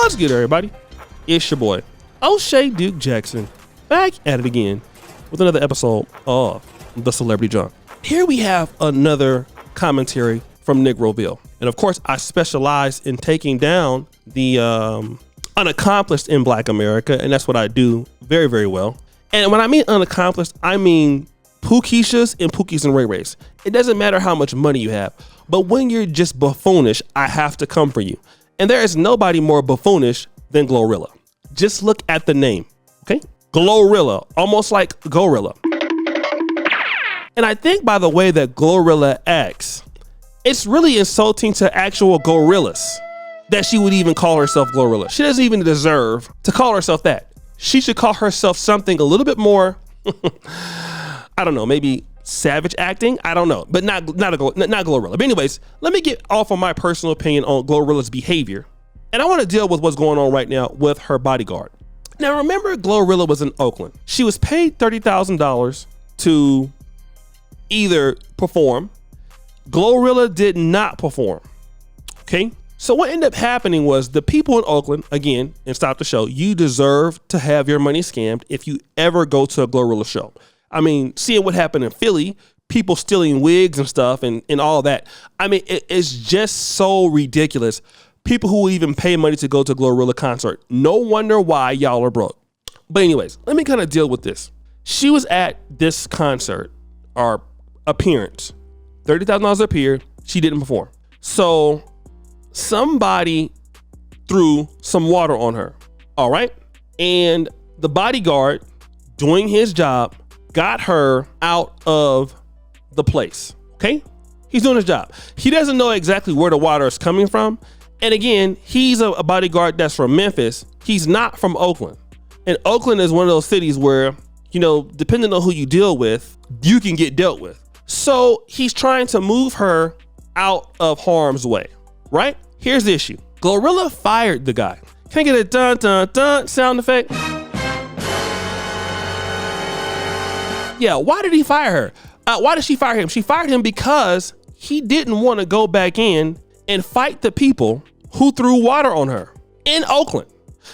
What's good, everybody? It's your boy, O'Shea Duke Jackson, back at it again with another episode of The Celebrity Junk. Here we have another commentary from Negroville. And of course, I specialize in taking down the unaccomplished in Black America, and that's what I do very, very well. And when I mean unaccomplished, I mean Pookieshas and Pookies and Ray Rays. It doesn't matter how much money you have, but when you're just buffoonish, I have to come for you. And there is nobody more buffoonish than Glorilla. Just look at the name, okay? Glorilla, almost like Gorilla. And I think by the way that Glorilla acts, it's really insulting to actual gorillas that she would even call herself Glorilla. She doesn't even deserve to call herself that. She should call herself something a little bit more, I don't know, maybe savage acting. I don't know, but not Glorilla. But anyways, let me get off of my personal opinion on Glorilla's behavior. And I want to deal with what's going on right now with her bodyguard. Now, remember, Glorilla was in Oakland. She was paid $30,000 to either perform. Glorilla did not perform. Okay. So what ended up happening was the people in Oakland, again, and stop the show, you deserve to have your money scammed if you ever go to a Glorilla show. I mean, seeing what happened in Philly, people stealing wigs and stuff and all that. I mean, it's just so ridiculous. People who even pay money to go to a Glorilla concert. No wonder why y'all are broke. But anyways, let me kind of deal with this. She was at this concert or appearance. $30,000 appeared. She didn't perform. So somebody threw some water on her. All right. And the bodyguard doing his job got her out of the place. Okay. He's doing his job. He doesn't know exactly where the water is coming from. And again, he's a bodyguard that's from Memphis. He's not from Oakland. And Oakland is one of those cities where, you know, depending on who you deal with, you can get dealt with. So he's trying to move her out of harm's way, right? Here's the issue. Glorilla fired the guy. Can I get a dun dun dun sound effect? Yeah, why did he fire her? Why did she fire him? She fired him because he didn't want to go back in and fight the people who threw water on her in Oakland.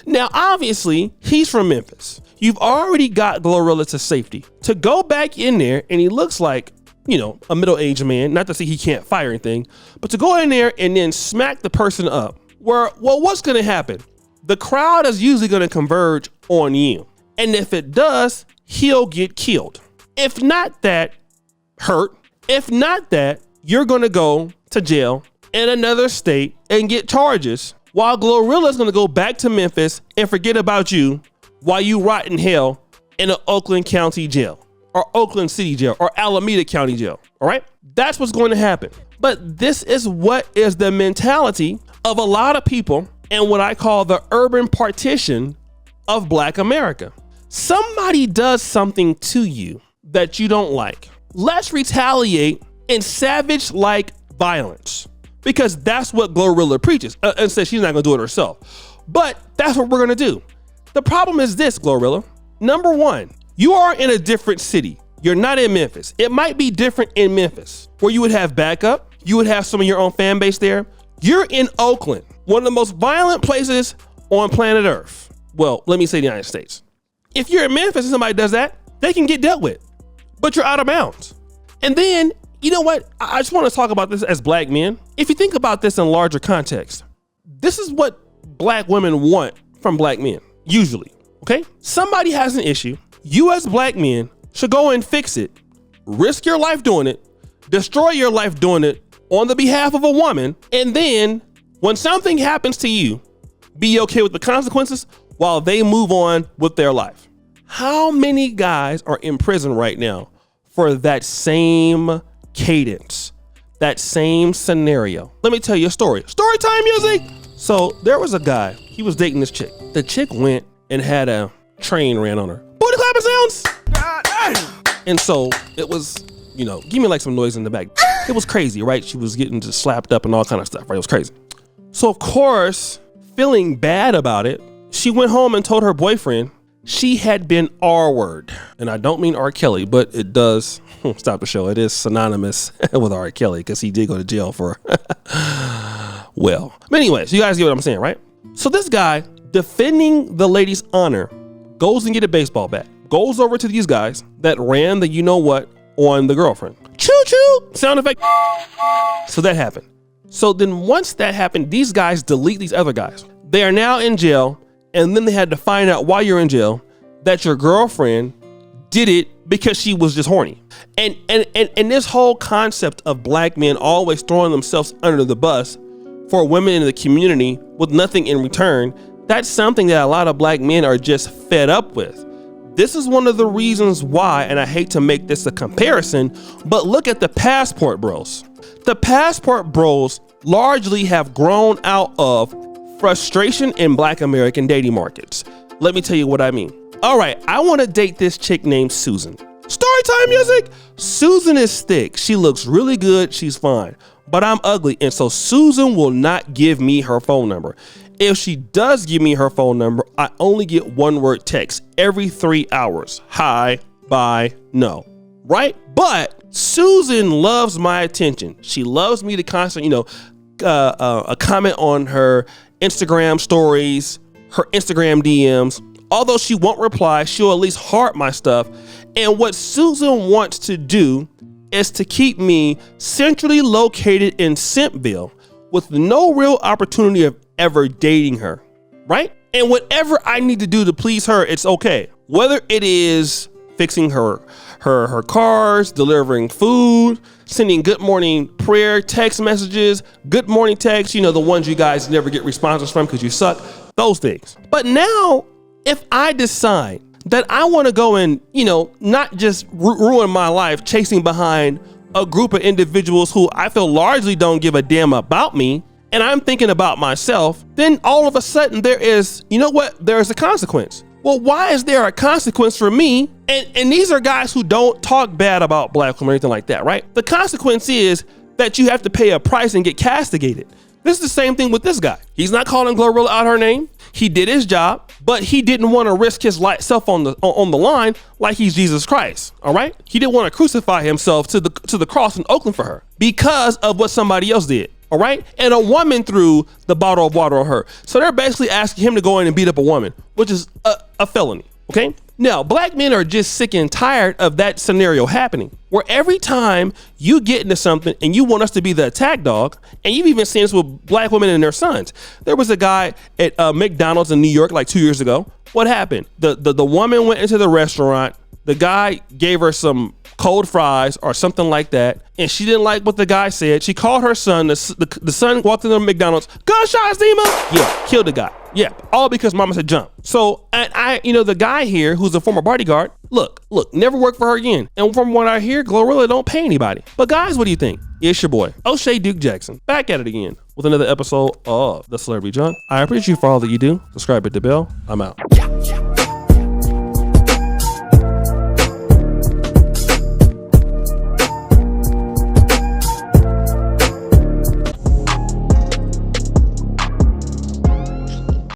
Now, obviously, he's from Memphis. You've already got Glorilla to safety. To go back in there, and he looks like, you know, a middle-aged man, not to say he can't fire anything, but to go in there and then smack the person up, well, what's going to happen? The crowd is usually going to converge on you. And if it does, he'll get killed. If not that, hurt. If not that, you're going to go to jail in another state and get charges while Glorilla is going to go back to Memphis and forget about you while you rot in hell in an Oakland County jail or Oakland City jail or Alameda County jail. All right. That's what's going to happen. But this is what is the mentality of a lot of people and what I call the urban partition of Black America. Somebody does something to you that you don't like. Let's retaliate in savage-like violence. Because that's what Glorilla preaches and says she's not going to do it herself. But that's what we're going to do. The problem is this, Glorilla. Number one, you are in a different city. You're not in Memphis. It might be different in Memphis where you would have backup. You would have some of your own fan base there. You're in Oakland, one of the most violent places on planet Earth. Well, let me say the United States. If you're in Memphis and somebody does that, they can get dealt with. But you're out of bounds. And then, you know what? I just want to talk about this as Black men. If you think about this in larger context, this is what Black women want from Black men, usually, okay? Somebody has an issue. You as Black men should go and fix it, risk your life doing it, destroy your life doing it on the behalf of a woman, and then when something happens to you, be okay with the consequences while they move on with their life. How many guys are in prison right now for that same cadence, that same scenario? Let me tell you a story. Story time music. So there was a guy, he was dating this chick. The chick went and had a train ran on her. Booty clapping sounds. And so it was, you know, give me like some noise in the back. It was crazy, right? She was getting just slapped up and all kind of stuff, right? It was crazy. So of course, feeling bad about it, she went home and told her boyfriend she had been R-word. And I don't mean R. Kelly, but it does, stop the show, it is synonymous with R. Kelly because he did go to jail for, well. But anyways, you guys get what I'm saying, right? So this guy, defending the lady's honor, goes and get a baseball bat, goes over to these guys that ran the you know what on the girlfriend. Choo choo sound effect. So that happened. So then once that happened, these guys delete these other guys. They are now in jail, and then they had to find out while you're in jail that your girlfriend did it because she was just horny. And this whole concept of black men always throwing themselves under the bus for women in the community with nothing in return, that's something that a lot of black men are just fed up with. This is one of the reasons why, and I hate to make this a comparison, but look at the passport bros. The passport bros largely have grown out of frustration in black American dating markets. Let me tell you what I mean. All right, I want to date this chick named Susan. Storytime music. Susan is thick. She looks really good. She's fine, but I'm ugly. And so Susan will not give me her phone number. If she does give me her phone number, I only get one word text every 3 hours. Hi, bye, no. Right? But Susan loves my attention. She loves me to constantly, a comment on her Instagram stories, her Instagram DMs. Although she won't reply, she'll at least heart my stuff. And what Susan wants to do is to keep me centrally located in Simpville with no real opportunity of ever dating her, right? And whatever I need to do to please her, it's okay. Whether it is fixing her cars, delivering food, sending good morning prayer text messages, good morning texts, the ones you guys never get responses from because you suck, those things. But now, if I decide that I want to go and, not just ruin my life chasing behind a group of individuals who I feel largely don't give a damn about me, and I'm thinking about myself, then all of a sudden there is, there's a consequence. Well, why is there a consequence for me? And these are guys who don't talk bad about black women or anything like that, right? The consequence is that you have to pay a price and get castigated. This is the same thing with this guy. He's not calling Glorilla out her name. He did his job, but he didn't want to risk his self on the line like he's Jesus Christ. All right. He didn't want to crucify himself to the cross in Oakland for her because of what somebody else did. All right. And a woman threw the bottle of water on her. So they're basically asking him to go in and beat up a woman, which is a felony. OK. Now, black men are just sick and tired of that scenario happening, where every time you get into something and you want us to be the attack dog, and you've even seen this with black women and their sons. There was a guy at McDonald's in New York like 2 years ago. What happened? The woman went into the restaurant. The guy gave her some cold fries or something like that, and she didn't like what the guy said. She called her son. The son walked into McDonald's. Gunshots, Dima. Yeah, killed the guy. Yeah, all because mama said jump. So the guy here, who's a former bodyguard, look, never worked for her again. And from what I hear, Glorilla don't pay anybody. But guys, what do you think? It's your boy, O'Shea Duke Jackson, back at it again with another episode of The Celebrity Junk. I appreciate you for all that you do. Subscribe, hit the bell. I'm out.